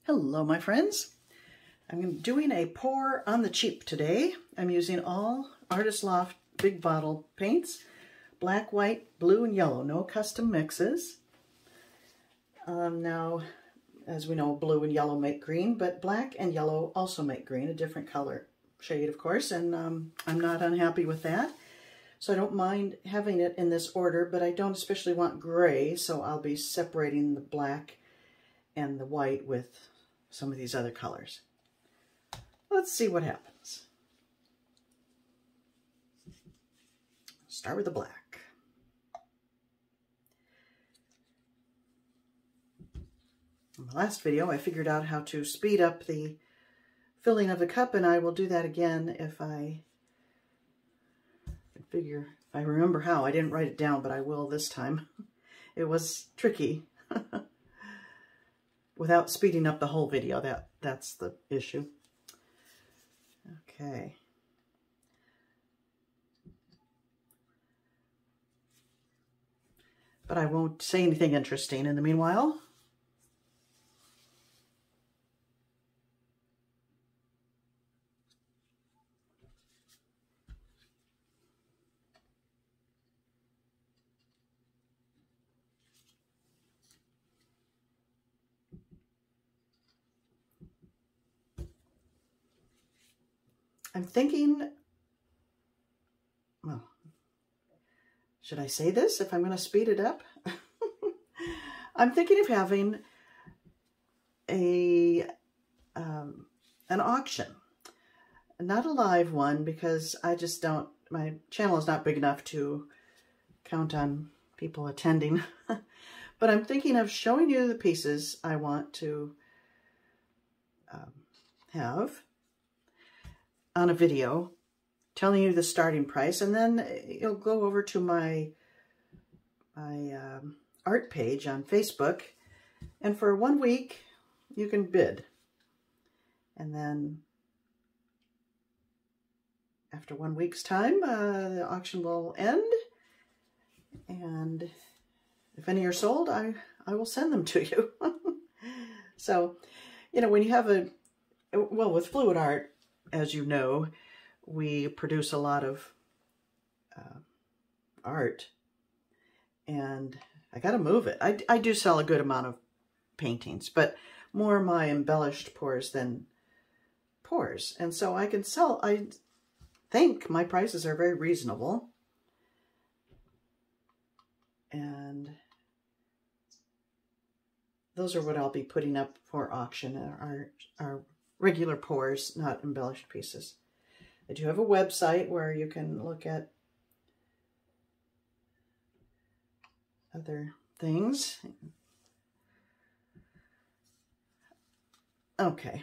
Hello my friends. I'm doing a pour on the cheap today. I'm using all Artist Loft big bottle paints, black, white, blue, and yellow, no custom mixes. Now, as we know, blue and yellow make green, but black and yellow also make green, a different color shade, of course, and I'm not unhappy with that. So I don't mind having it in this order, but I don't especially want gray, so I'll be separating the black and the white with some of these other colors. Let's see what happens. Start with the black. In the last video, I figured out how to speed up the filling of the cup, and I will do that again if I remember how. I didn't write it down, but I will this time. It was tricky. Without speeding up the whole video, that's the issue. Okay. But I won't say anything interesting in the meanwhile. I'm thinking, well, should I say this if I'm going to speed it up? I'm thinking of having an auction, not a live one, because I just don't, my channel is not big enough to count on people attending. But I'm thinking of showing you the pieces I want to have on a video, telling you the starting price, and then you'll go over to my art page on Facebook, and for 1 week you can bid, and then after 1 week's time the auction will end, and if any are sold, I will send them to you. So, you know, when you have well, with fluid art, as you know, we produce a lot of art, and I gotta move it. I do sell a good amount of paintings, but more my embellished pours than pours. And so I can sell, I think my prices are very reasonable. And those are what I'll be putting up for auction, our regular pours, not embellished pieces. I do have a website where you can look at other things. Okay.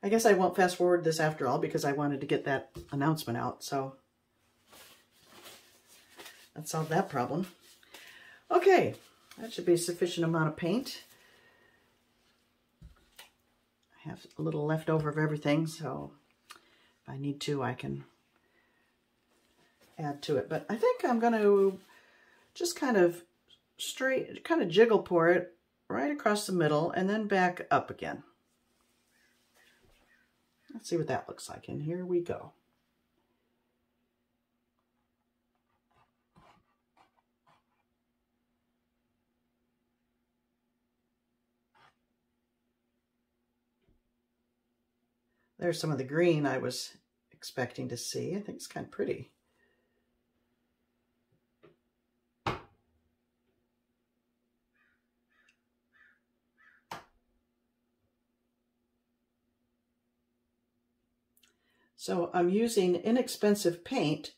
I guess I won't fast forward this after all, because I wanted to get that announcement out, so that solved that problem. Okay, that should be a sufficient amount of paint. I have a little left over of everything, so if I need to, I can add to it. But I think I'm going to just kind of jiggle pour it right across the middle and then back up again. Let's see what that looks like, and here we go. There's some of the green I was expecting to see. I think it's kind of pretty. So I'm using inexpensive paint,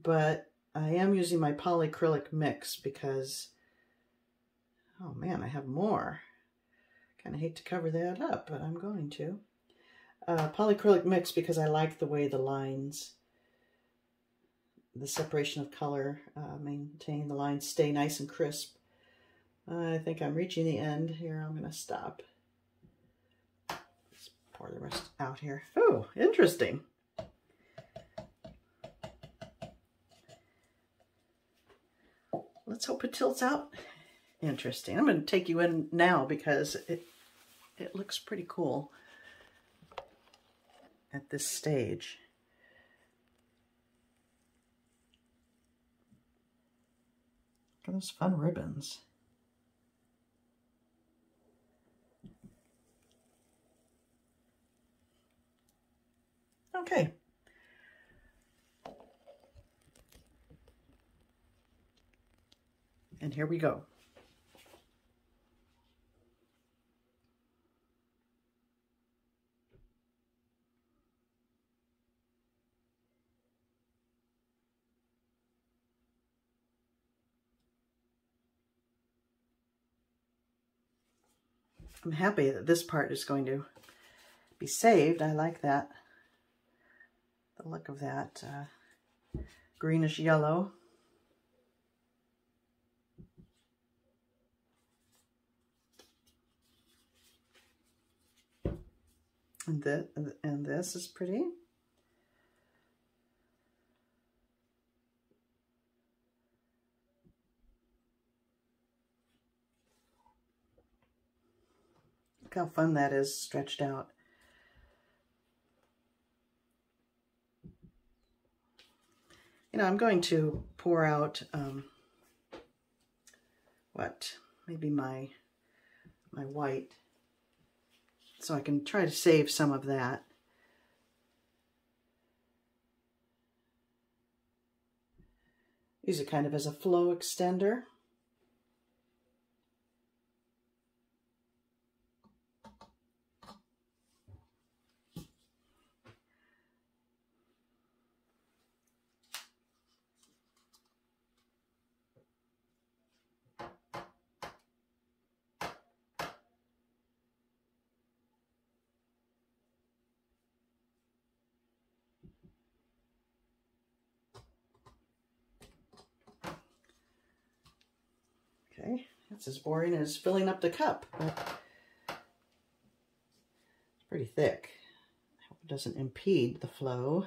but I am using my Polycrylic mix because, oh man, I have more. Kind of hate to cover that up, but I'm going to. Polycrylic mix because I like the way the lines, the separation of color, maintaining the lines stay nice and crisp. I think I'm reaching the end here. I'm going to stop. Let's pour the rest out here. Oh, interesting. Let's hope it tilts out interesting. I'm going to take you in now because it looks pretty cool at this stage. Look at those fun ribbons. Okay. And here we go. I'm happy that this part is going to be saved. I like that. The look of that greenish yellow. And this is pretty. Look how fun that is stretched out. You know, I'm going to pour out maybe my white, so I can try to save some of that. Use it kind of as a flow extender. Okay, that's as boring as filling up the cup, but it's pretty thick. I hope it doesn't impede the flow.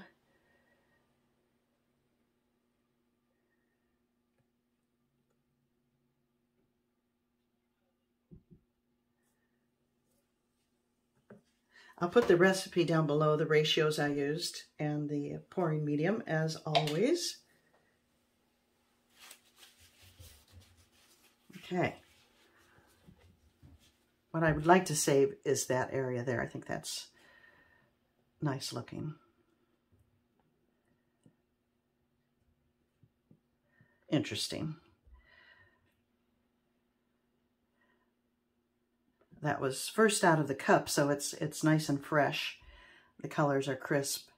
I'll put the recipe down below, the ratios I used, and the pouring medium, as always. Okay. What I would like to save is that area there. I think that's nice looking. Interesting. That was first out of the cup, so it's nice and fresh. The colors are crisp,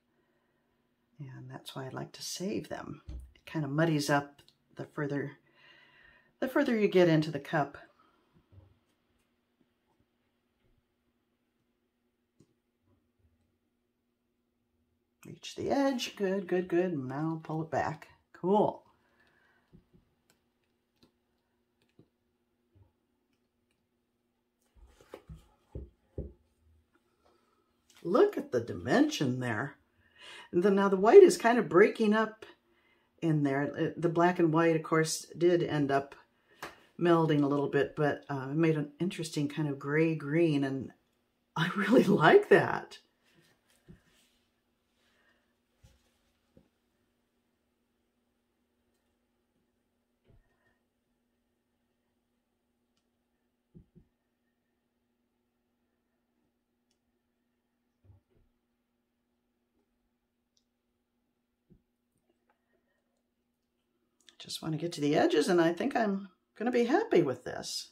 and that's why I like to save them. It kind of muddies up the further you get into the cup. Reach the edge. Good, good, good. Now pull it back. Cool. Look at the dimension there. And then now the white is kind of breaking up in there. The black and white, of course, did end up melding a little bit, but it made an interesting kind of gray-green, and I really like that. Just want to get to the edges, and I think I'm going to be happy with this.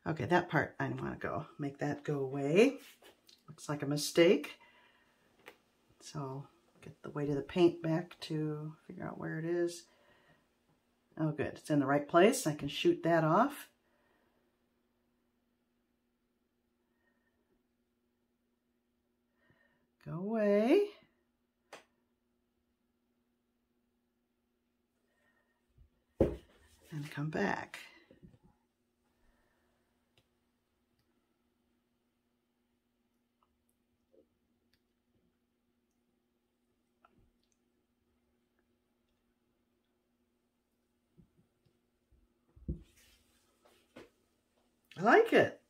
Okay, that part I want to make that go away. Looks like a mistake. So get the weight of the paint back to figure out where it is. Oh, good. It's in the right place. I can shoot that off. Go away. come back. I like it.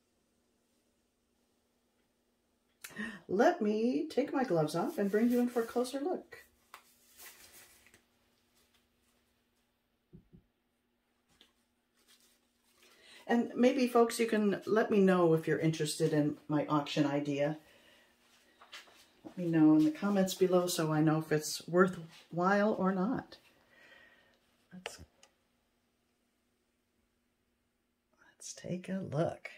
Let me take my gloves off and bring you in for a closer look. And maybe, folks, you can let me know if you're interested in my auction idea. Let me know in the comments below so I know if it's worthwhile or not. Let's take a look.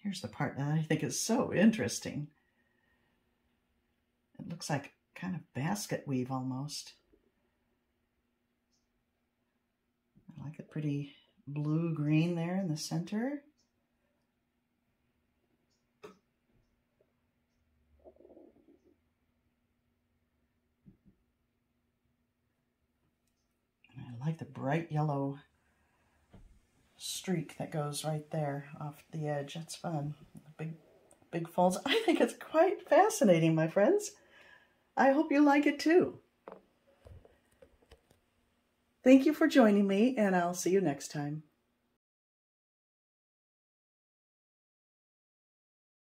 Here's the part that I think is so interesting. It looks like kind of basket weave almost. I like a pretty blue-green there in the center. And I like the bright yellow streak that goes right there off the edge. That's fun. Big folds. I think it's quite fascinating, my friends. I hope you like it too. Thank you for joining me, and I'll see you next time.